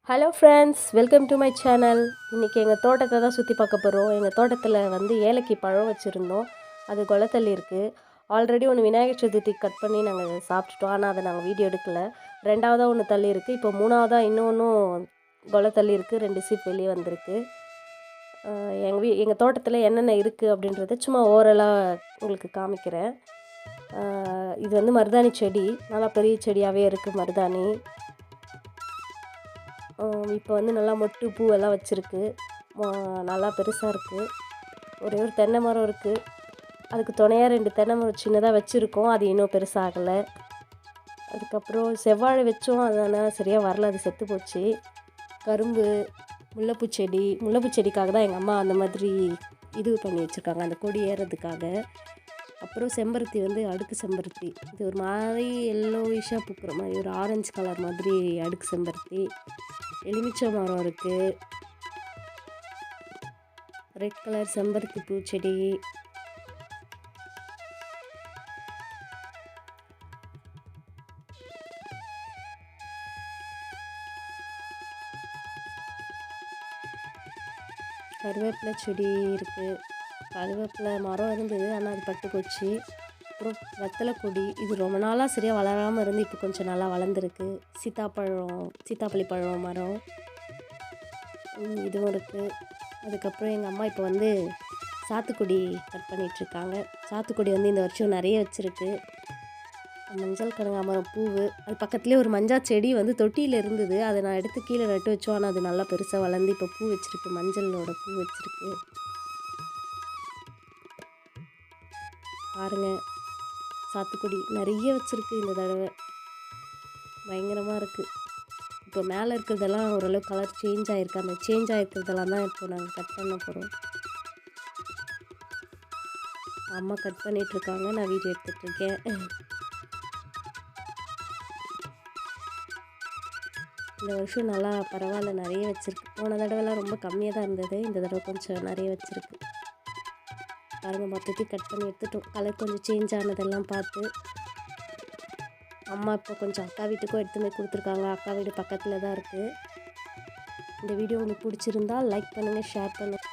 Hello friends, welcome to my channel. இன்றைக்கி எங்கள் தோட்டத்தை தான் சுற்றி பார்க்க போகிறோம். எங்கள் தோட்டத்தில் வந்து ஏலக்கி பழம் வச்சுருந்தோம். அது கொலத்தள்ளி இருக்குது. ஆல்ரெடி ஒன்று விநாயகர் சதுர்த்திக்கு கட் பண்ணி நாங்கள் சாப்பிட்டுட்டோம். ஆனால் அதை நாங்கள் வீடியோ எடுக்கலை. ரெண்டாவதாக ஒன்று தள்ளி இருக்குது. இப்போ மூணாவதாக இன்னொன்றும் கொலத்தள்ளி இருக்குது. 2 சீப் வெளியே வந்திருக்கு. எங்கள் தோட்டத்தில் என்னென்ன இருக்குது அப்படின்றத சும்மா ஓரலாக உங்களுக்கு காமிக்கிறேன். இது வந்து மருதாணி செடி. நல்லா பெரிய செடியாகவே இருக்குது மருதாணி. இப்போ வந்து நல்லா மொட்டு பூவெல்லாம் வச்சுருக்கு. நல்லா பெருசாக இருக்குது. ஒரே ஒரு தென்னை மரம் இருக்குது. அதுக்கு துணையாக 2 தென்னை மரம் சின்னதாக வச்சுருக்கோம். அது இன்னும் பெருசாகலை. அதுக்கப்புறம் செவ்வாழை வச்சோம். அதனால் சரியாக வரல, அது செத்து போச்சு. கரும்பு, முல்லைப்பூ செடிக்காக தான் எங்கள் அம்மா அந்த மாதிரி இது பண்ணி வச்சுருக்காங்க, அந்த கொடி ஏறுறதுக்காக. அப்புறம் செம்பருத்தி வந்து அடுக்கு செம்பருத்தி. இது ஒரு மாதிரி எல்லோவிஷாக பூக்கிற மாதிரி ஒரு ஆரஞ்சு கலர் மாதிரி அடுக்கு செம்பருத்தி. எலுமிச்சை மரம் இருக்குது. ரெட் கலர் செம்பருத்தி பூச்செடி. கருவேப்பிலை செடி இருக்குது. கருவேப்பிலை மரம் இருந்தது, ஆனால் அது பட்டு போச்சு. அப்புறம் வெத்தலை கொடி. இது ரொம்ப நாளாக சரியாக வளராமல் இருந்து இப்போ கொஞ்சம் நல்லா வளர்ந்துருக்கு. சீத்தாப்பழி பழம் மரம் இதுவும் இருக்குது. அதுக்கப்புறம் எங்கள் அம்மா இப்போ வந்து சாத்துக்குடி கட் பண்ணிகிட்ருக்காங்க. சாத்துக்குடி வந்து இந்த வருஷம் நிறைய வச்சுருக்கு. மஞ்சள் கனகாமரம் பூவு. அது பக்கத்துலேயே ஒரு மஞ்சள் செடி வந்து தொட்டியில் இருந்தது. அதை நான் எடுத்து கீழே நட்டு வச்சோம். ஆனால் அது நல்லா பெருசாக வளர்ந்து இப்போ பூ வச்சுருக்கு. மஞ்சளோட பூ வச்சுருக்கு. பாருங்கள், சாத்துக்குடி நிறைய வச்சுருக்கு. இந்த தடவை பயங்கரமாக இருக்குது. இப்போ மேலே இருக்கிறதெல்லாம் ஓரளவு கலர் சேஞ்ச் ஆகிருக்கு. அந்த சேஞ்ச் ஆகிருக்கிறதெல்லாம் தான் இப்போ நாங்கள் கட் பண்ண போகிறோம். அம்மா கட் பண்ணிகிட்ருக்காங்க, நான் வீடியோ எடுத்துகிட்ருக்கேன். இந்த வருஷம் நல்லா பரவாயில்ல, நிறைய வச்சுருக்கு. போன தடவைலாம் ரொம்ப கம்மியாக தான் இருந்தது. இந்த தடவை கொஞ்சம் நிறைய வச்சுருக்கு. பாருங்கள், மொத்தத்தையும் கட் பண்ணி எடுத்துட்டோம். கலர் கொஞ்சம் சேஞ்ச் ஆனதெல்லாம் பார்த்து. அம்மா இப்போ கொஞ்சம் அக்கா வீட்டுக்கும் எடுத்துன்னு போய் கொடுத்துருக்காங்க. அக்கா வீடு பக்கத்தில் தான் இருக்குது. இந்த வீடியோ உங்களுக்கு பிடிச்சிருந்தால் லைக் பண்ணுங்கள், ஷேர் பண்ணுங்கள்.